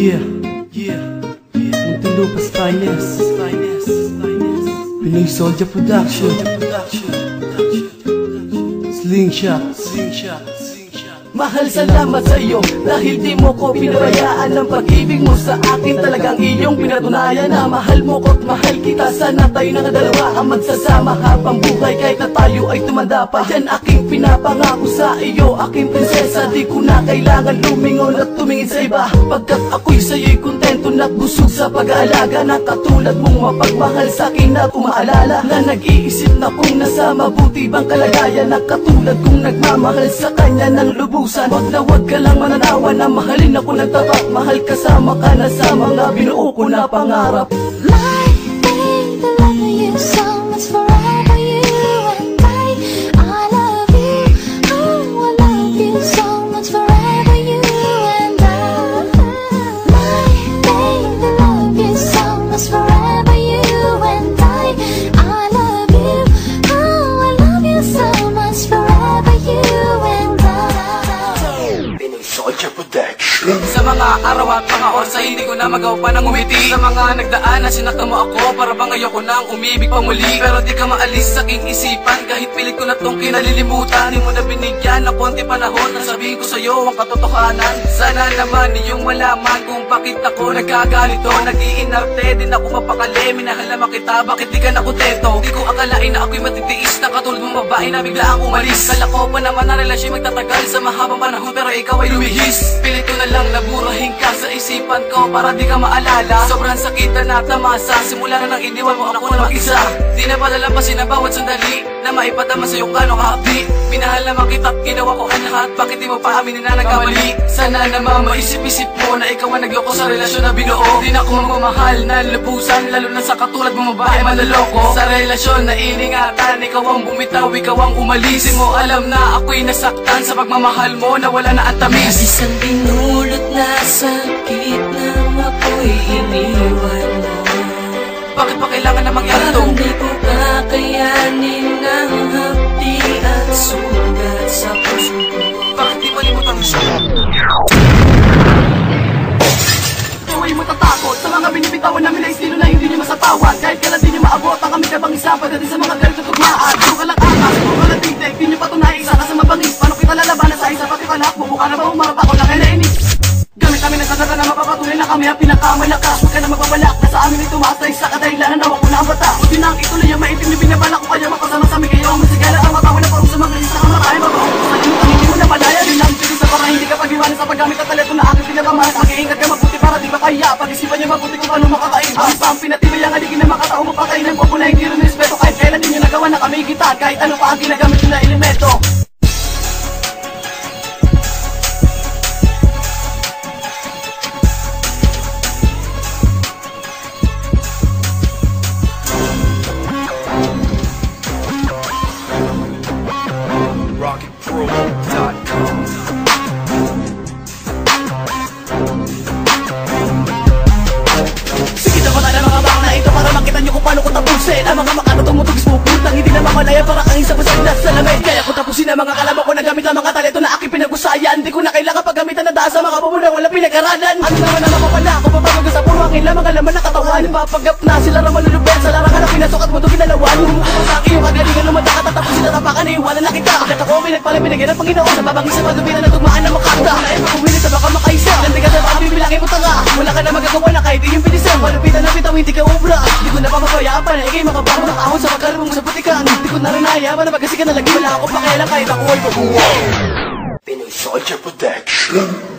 Yeah, yeah, yeah. Muntinlupas Finest, Pinoy Soldier Production, Slingshot. Mahal, salamat sa iyo dahil di mo ko pinabayaan ng pag-ibig mo sa akin. Talagang iyong pinatunayan na mahal mo ko't mahal kita. Sana tayo na dalawa ang magsasama habang buhay, kahit na tayo ay tumanda pa. Yan aking pinapangako sa iyo, aking prinsesa. Di ko na kailangan lumingon at tumingin sa iba, pagkat ako'y sa'yo'y kontento na't busog sa pag-aalaga. Na katulad mong mapagmahal sa'kin at umaalala na nag-iisip na kung nasa mabuti bang kalagayan. Na katulad kong nagmamahal sa kanya ng lubos. Wag na wag ka lang mananawa na mahalin ako ng tapat. Mahal kasama ka na sa mga binuo ko na pangarap. My baby, love you so much, forever you and I love you. Oh, I love you so much, forever you and I. My baby, love you so much, forever you and I love you. Oh, I love you so much, forever you and I. Soldier Production. Sa mga araw at mga oras ay hindi ko na magawa pa ng umiti. Sa mga nagdaan na sinaktan mo ako, para bang ayoko nang umibig pa muli. Pero di ka maalis sa aking isipan, kahit pilit ko na tong kinalilimutan. Di mo na binigyan ng konti panahon na sabihin ko sa'yo ang katotohanan. Sana naman iyong malaman kung bakit ako nagkagalito. Nag-iinarte din ako mapakali, minahal naman kita, bakit di ka na kontento? Di ko akalain na ako'y matitiis na katulad mong babae na bigla ang umalis. Kala ko pa naman na relasyon magtatagal sa mahabang panahon, pero ikaw ay lumihis. Pilit ko na lang naburahin ka sa isipan ko para di ka maalala. Sobrang sakit na natamasa, simula na nang iniwan mo ako na mag-isa. Di na palalampasin ang bawat sandali na maipadama sa'yo kano kahapdi. Minahal naman kita't ginawa ko ang lahat, bakit di mo pa aminin na nagkamali? Sana naman maisip-isip mo na ikaw ang nagloko sa relasyon na binuo. Di na ako mamamahal na lubusan, lalo na sa katulad mong babae manloloko. Sa relasyon na iningatan, ikaw ang bumitaw, ikaw ang umalis. Di mo alam na ako'y nasaktan sa pagmamahal mo na wala na ang tamis. Isang binulot na sakit nang ako'y iniwan mo. Bakit pa kailangan na mangyari to? Hindi ko kakayanin ang hapdi at sugat sa puso ko. Bakit di malimutan mo siya? Huwag mo tatakot sa mga binibitawan namin na estilo na hindi niyo masapawan. Kahit kailan di niyo maabot ang kami kabang isa pagdating sa mga ganito tugmaan. Puro ka lang akas, puro ka lang tigtek, di niyo patunay isa ka sa mabangis. Paano kita lalabanan sa isa pati palak? Mukha na ba umarap ako lang ay nainis? Gamit namin ang sasara na mapapatuloy na kami ang pinakamalakas. Huwag ka na magbabalak na sa amin ay tumaas na isa kadahilanan na wako na ang bata. Buti na ang ituloy ang maitim niyo binabalak ko kaya makasama sa amin kayo. Masigala ang matawa na parang sa mga isa kamakain mabaho. Sa inyo ang hindi mo na malaya rin ang pilis sa para hindi ka pag-iwanan sa paggamit at telepono na aking pinapamahal. Mag-iingat ka mabuti para di ba kaya pag-isipan niyo mabuti kung paano makakain. Ang pang pinatibay ang aligin na makatao mo patayin ng popo na hindi rin respeto. Kahit kailan din nyo nagawa na kami kita, kahit ano pa ang ginagamit nyo na elemento. RocketPro.com. Sige na mga mga bang na ito para makita nyo kung paano ko tapusin ang mga makatutong mutugis mo putang hindi na mamalaya para kang isa pasag na salamin. Kaya ko tapusin ang mga kalaban ko na gamit ang mga talento na aking pinag-usayan. Di ko na kailangan paggamitan ng daan sa mga pumunang walang pinag-aralan. Ano naman ang mapapala ko papagod sa puro aking lamang alaman na katawan. Papagap na sila raman lulubet sa larangan na pinasok at muto ginalawan. Sa aking yung kagalingan lumanda ka tatapusin na tapakan na iwanan na kita. Pagkat ako may nagpala binigyan ng Panginoon sa babang isa pagdubiran na tugmaan na makakta. Kaya pagkumilit sa baka makaisa ganda ka sa baka bibilangin mo tanga. Wala ka na magagawa na kahit iyong pinisan. Malupitan na bitaw hindi ka ubra. Di ko na papapayaan pa na ikay makabago ng ahon sa pagkalabong sa putikan. Di ko na rin nahiyaman na magkasikan na lagi. Wala ako pakialam kahit ako ay babuwa. Pinoy Soldier Production.